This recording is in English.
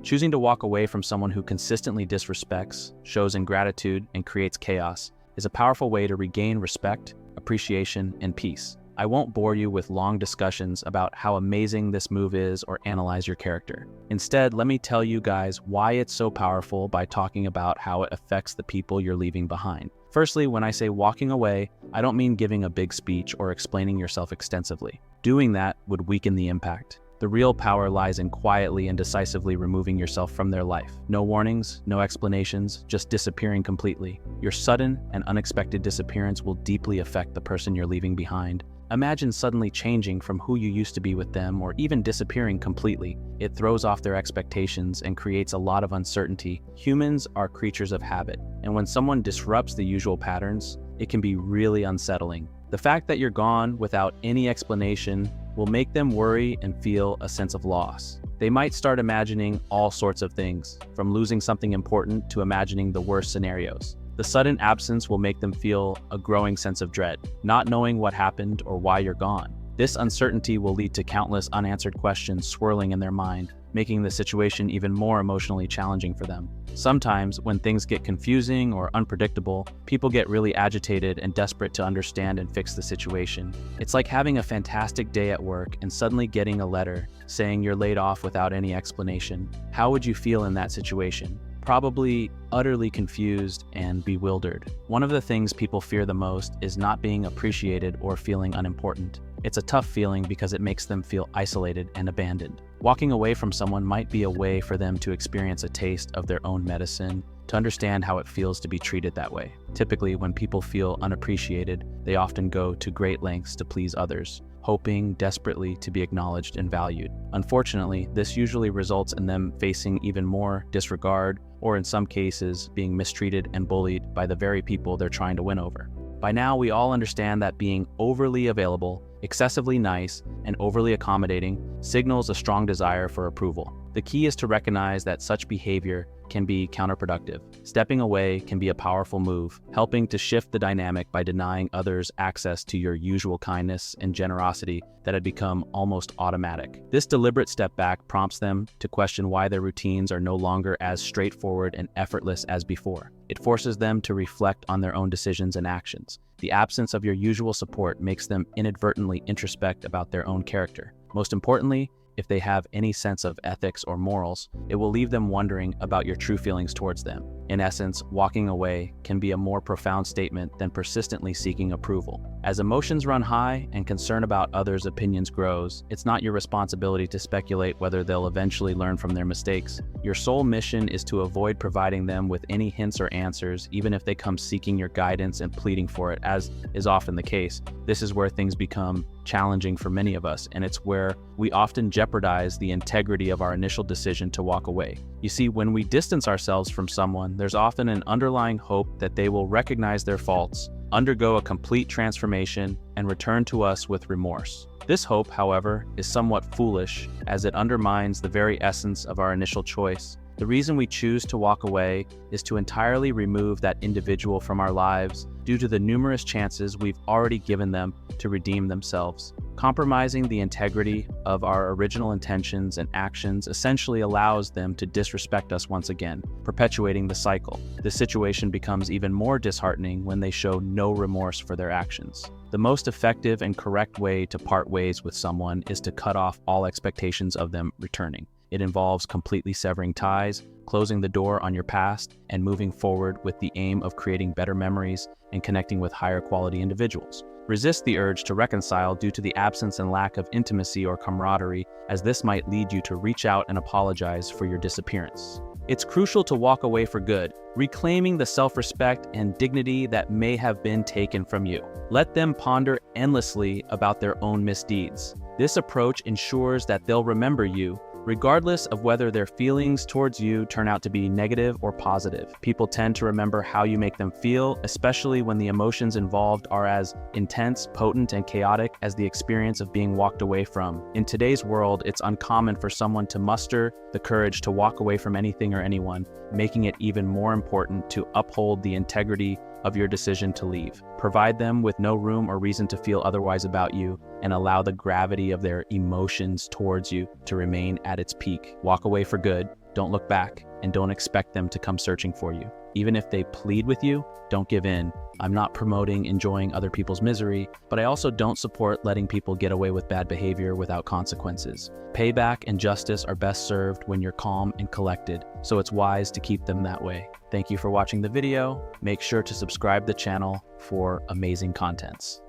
Choosing to walk away from someone who consistently disrespects, shows ingratitude, and creates chaos is a powerful way to regain respect, appreciation, and peace. I won't bore you with long discussions about how amazing this move is or analyze your character. Instead, let me tell you guys why it's so powerful by talking about how it affects the people you're leaving behind. Firstly, when I say walking away, I don't mean giving a big speech or explaining yourself extensively. Doing that would weaken the impact. The real power lies in quietly and decisively removing yourself from their life. No warnings, no explanations, just disappearing completely. Your sudden and unexpected disappearance will deeply affect the person you're leaving behind. Imagine suddenly changing from who you used to be with them or even disappearing completely. It throws off their expectations and creates a lot of uncertainty. Humans are creatures of habit, and when someone disrupts the usual patterns, it can be really unsettling. The fact that you're gone without any explanation will make them worry and feel a sense of loss. They might start imagining all sorts of things, from losing something important to imagining the worst scenarios. The sudden absence will make them feel a growing sense of dread, not knowing what happened or why you're gone. This uncertainty will lead to countless unanswered questions swirling in their mind, making the situation even more emotionally challenging for them. Sometimes, when things get confusing or unpredictable, people get really agitated and desperate to understand and fix the situation. It's like having a fantastic day at work and suddenly getting a letter saying you're laid off without any explanation. How would you feel in that situation? Probably utterly confused and bewildered. One of the things people fear the most is not being appreciated or feeling unimportant. It's a tough feeling because it makes them feel isolated and abandoned. Walking away from someone might be a way for them to experience a taste of their own medicine, to understand how it feels to be treated that way. Typically, when people feel unappreciated, they often go to great lengths to please others, hoping desperately to be acknowledged and valued. Unfortunately, this usually results in them facing even more disregard, or in some cases, being mistreated and bullied by the very people they're trying to win over. By now, we all understand that being overly available, excessively nice, and overly accommodating signals a strong desire for approval. The key is to recognize that such behavior can be counterproductive. Stepping away can be a powerful move, helping to shift the dynamic by denying others access to your usual kindness and generosity that had become almost automatic. This deliberate step back prompts them to question why their routines are no longer as straightforward and effortless as before. It forces them to reflect on their own decisions and actions. The absence of your usual support makes them inadvertently introspect about their own character. Most importantly, if they have any sense of ethics or morals, it will leave them wondering about your true feelings towards them. In essence, walking away can be a more profound statement than persistently seeking approval. As emotions run high and concern about others' opinions grows, it's not your responsibility to speculate whether they'll eventually learn from their mistakes. Your sole mission is to avoid providing them with any hints or answers, even if they come seeking your guidance and pleading for it, as is often the case. This is where things become challenging for many of us, and it's where we often jeopardize the integrity of our initial decision to walk away. You see, when we distance ourselves from someone, there's often an underlying hope that they will recognize their faults, undergo a complete transformation, and return to us with remorse. This hope, however, is somewhat foolish, as it undermines the very essence of our initial choice. The reason we choose to walk away is to entirely remove that individual from our lives due to the numerous chances we've already given them to redeem themselves. Compromising the integrity of our original intentions and actions essentially allows them to disrespect us once again, perpetuating the cycle. The situation becomes even more disheartening when they show no remorse for their actions. The most effective and correct way to part ways with someone is to cut off all expectations of them returning. It involves completely severing ties, closing the door on your past, and moving forward with the aim of creating better memories and connecting with higher quality individuals. Resist the urge to reconcile due to the absence and lack of intimacy or camaraderie, as this might lead you to reach out and apologize for your disappearance. It's crucial to walk away for good, reclaiming the self-respect and dignity that may have been taken from you. Let them ponder endlessly about their own misdeeds. This approach ensures that they'll remember you, regardless of whether their feelings towards you turn out to be negative or positive. People tend to remember how you make them feel, especially when the emotions involved are as intense, potent, and chaotic as the experience of being walked away from. In today's world, it's uncommon for someone to muster the courage to walk away from anything or anyone, making it even more important to uphold the integrity of your decision to leave. Provide them with no room or reason to feel otherwise about you, and allow the gravity of their emotions towards you to remain at its peak. Walk away for good, don't look back, and don't expect them to come searching for you. Even if they plead with you, don't give in. I'm not promoting enjoying other people's misery, but I also don't support letting people get away with bad behavior without consequences. Payback and justice are best served when you're calm and collected, so it's wise to keep them that way. Thank you for watching the video. Make sure to subscribe to the channel for amazing contents.